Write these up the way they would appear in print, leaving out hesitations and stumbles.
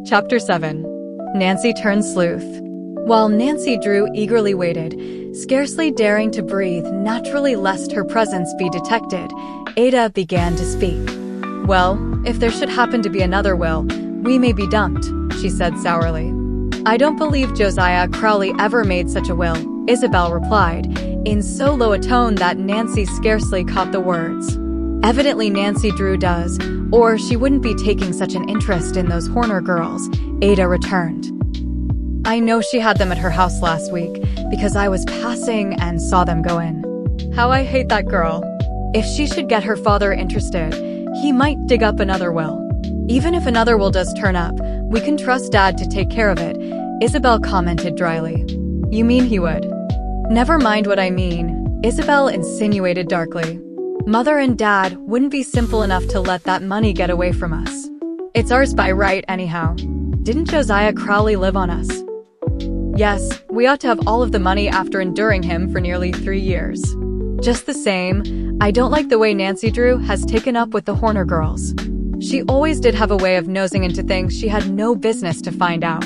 Chapter 7. Nancy turns sleuth. While Nancy Drew eagerly waited, scarcely daring to breathe naturally lest her presence be detected, Ada began to speak. "Well, if there should happen to be another will, we may be dumped," she said sourly. "I don't believe Josiah Crowley ever made such a will," Isabel replied, in so low a tone that Nancy scarcely caught the words. "Evidently Nancy Drew does, or she wouldn't be taking such an interest in those Horner girls," Ada returned. "I know she had them at her house last week, because I was passing and saw them go in. How I hate that girl. If she should get her father interested, he might dig up another will. Even if another will does turn up, we can trust Dad to take care of it," Isabel commented dryly. "You mean he would?" "Never mind what I mean," Isabel insinuated darkly. "Mother and Dad wouldn't be simple enough to let that money get away from us. It's ours by right anyhow. Didn't Josiah Crowley live on us?" "Yes, we ought to have all of the money after enduring him for nearly 3 years. Just the same, I don't like the way Nancy Drew has taken up with the Horner girls. She always did have a way of nosing into things she had no business to find out."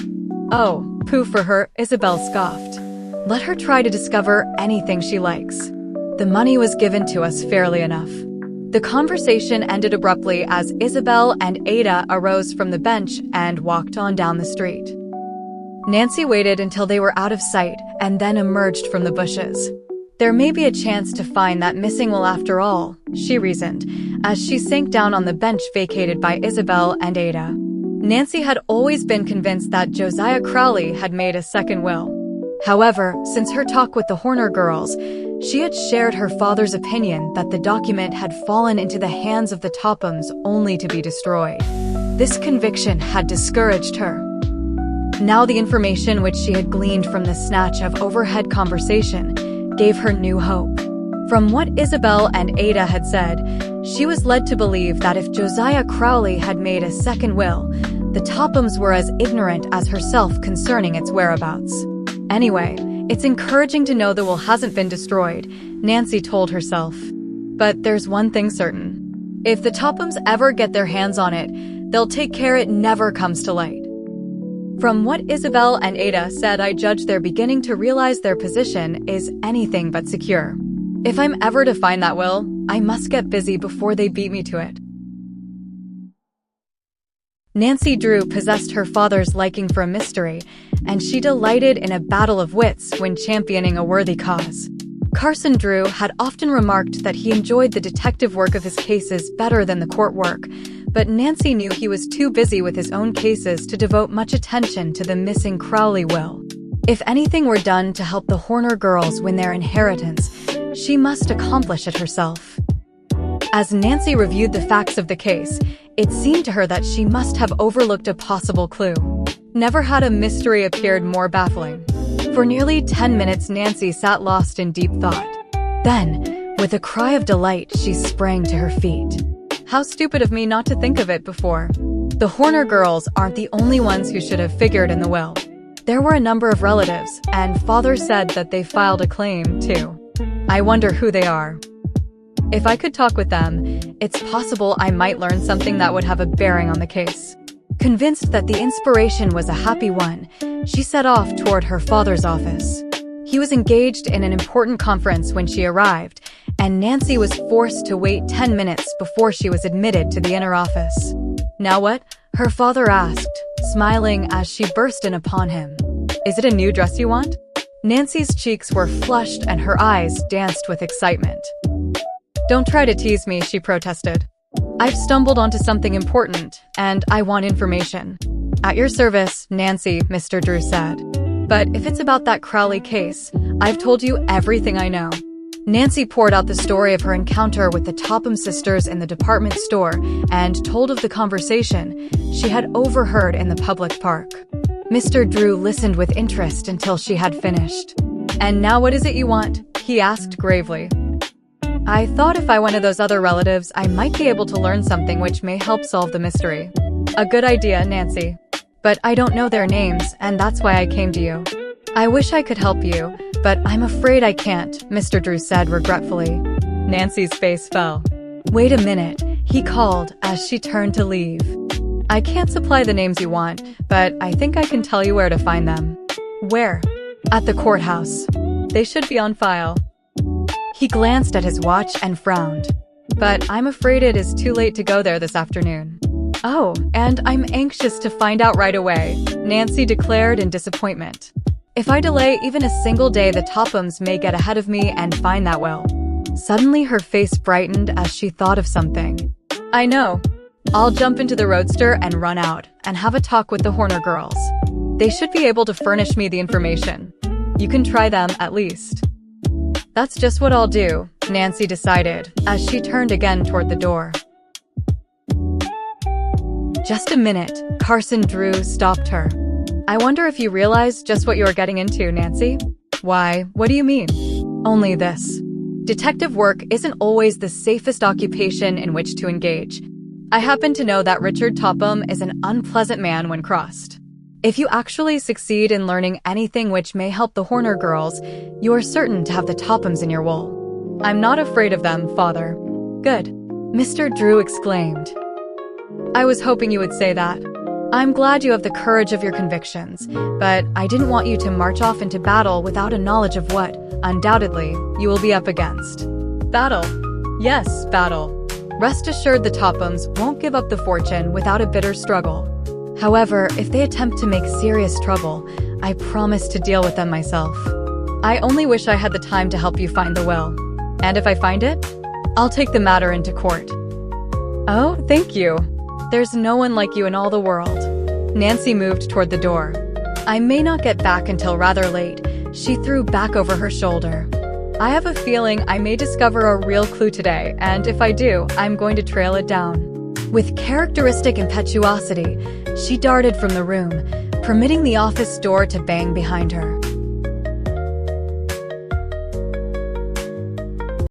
"Oh, pooh for her," Isabel scoffed. "Let her try to discover anything she likes. The money was given to us fairly enough." The conversation ended abruptly as Isabel and Ada arose from the bench and walked on down the street. Nancy waited until they were out of sight and then emerged from the bushes. "There may be a chance to find that missing will after all," she reasoned, as she sank down on the bench vacated by Isabel and Ada. Nancy had always been convinced that Josiah Crowley had made a second will. However, since her talk with the Horner girls, she had shared her father's opinion that the document had fallen into the hands of the Tophams only to be destroyed. This conviction had discouraged her. Now the information which she had gleaned from the snatch of overhead conversation gave her new hope. From what Isabel and Ada had said, she was led to believe that if Josiah Crowley had made a second will, the Tophams were as ignorant as herself concerning its whereabouts. Anyway, it's encouraging to know the will hasn't been destroyed, Nancy told herself. But there's one thing certain. If the Tophams ever get their hands on it, they'll take care it never comes to light. From what Isabel and Ada said, I judge they're beginning to realize their position is anything but secure. If I'm ever to find that will, I must get busy before they beat me to it. Nancy Drew possessed her father's liking for a mystery, and she delighted in a battle of wits when championing a worthy cause. Carson Drew had often remarked that he enjoyed the detective work of his cases better than the court work, but Nancy knew he was too busy with his own cases to devote much attention to the missing Crowley will. If anything were done to help the Horner girls win their inheritance, she must accomplish it herself. As Nancy reviewed the facts of the case, it seemed to her that she must have overlooked a possible clue. Never had a mystery appeared more baffling. For nearly 10 minutes, Nancy sat lost in deep thought. Then, with a cry of delight, she sprang to her feet. How stupid of me not to think of it before. The Horner girls aren't the only ones who should have figured in the will. There were a number of relatives, and Father said that they filed a claim, too. I wonder who they are. If I could talk with them, it's possible I might learn something that would have a bearing on the case. Convinced that the inspiration was a happy one, she set off toward her father's office. He was engaged in an important conference when she arrived, and Nancy was forced to wait 10 minutes before she was admitted to the inner office. "Now what?" her father asked, smiling as she burst in upon him. "Is it a new dress you want?" Nancy's cheeks were flushed and her eyes danced with excitement. "Don't try to tease me," she protested. "I've stumbled onto something important, and I want information." "At your service, Nancy," Mr. Drew said. "But if it's about that Crowley case, I've told you everything I know." Nancy poured out the story of her encounter with the Topham sisters in the department store and told of the conversation she had overheard in the public park. Mr. Drew listened with interest until she had finished. "And now what is it you want?" he asked gravely. "I thought if I went to those other relatives, I might be able to learn something which may help solve the mystery." "A good idea, Nancy. But I don't know their names, and that's why I came to you." "I wish I could help you, but I'm afraid I can't," Mr. Drew said regretfully. Nancy's face fell. "Wait a minute," he called as she turned to leave. I can't supply the names you want, but I think I can tell you where to find them. Where? At the courthouse. They should be on file. He glanced at his watch and frowned. But I'm afraid it is too late to go there this afternoon. Oh, and I'm anxious to find out right away, Nancy declared in disappointment. If I delay even a single day, the Tophams may get ahead of me and find that will. Suddenly her face brightened as she thought of something. I know. I'll jump into the roadster and run out and have a talk with the Horner girls. They should be able to furnish me the information. You can try them at least. That's just what I'll do, Nancy decided as she turned again toward the door. Just a minute, Carson Drew stopped her. I wonder if you realize just what you're getting into, Nancy? Why, what do you mean? Only this. Detective work isn't always the safest occupation in which to engage. I happen to know that Richard Topham is an unpleasant man when crossed. If you actually succeed in learning anything which may help the Horner girls, you are certain to have the Tophams in your wool. I'm not afraid of them, Father. Good, Mr. Drew exclaimed. I was hoping you would say that. I'm glad you have the courage of your convictions, but I didn't want you to march off into battle without a knowledge of what, undoubtedly, you will be up against. Battle. Yes, battle. Rest assured the Tophams won't give up the fortune without a bitter struggle. However, if they attempt to make serious trouble, I promise to deal with them myself. I only wish I had the time to help you find the will. And if I find it, I'll take the matter into court. Oh, thank you. There's no one like you in all the world. Nancy moved toward the door. I may not get back until rather late, she threw back over her shoulder. I have a feeling I may discover a real clue today, and if I do, I'm going to trail it down. With characteristic impetuosity, she darted from the room, permitting the office door to bang behind her.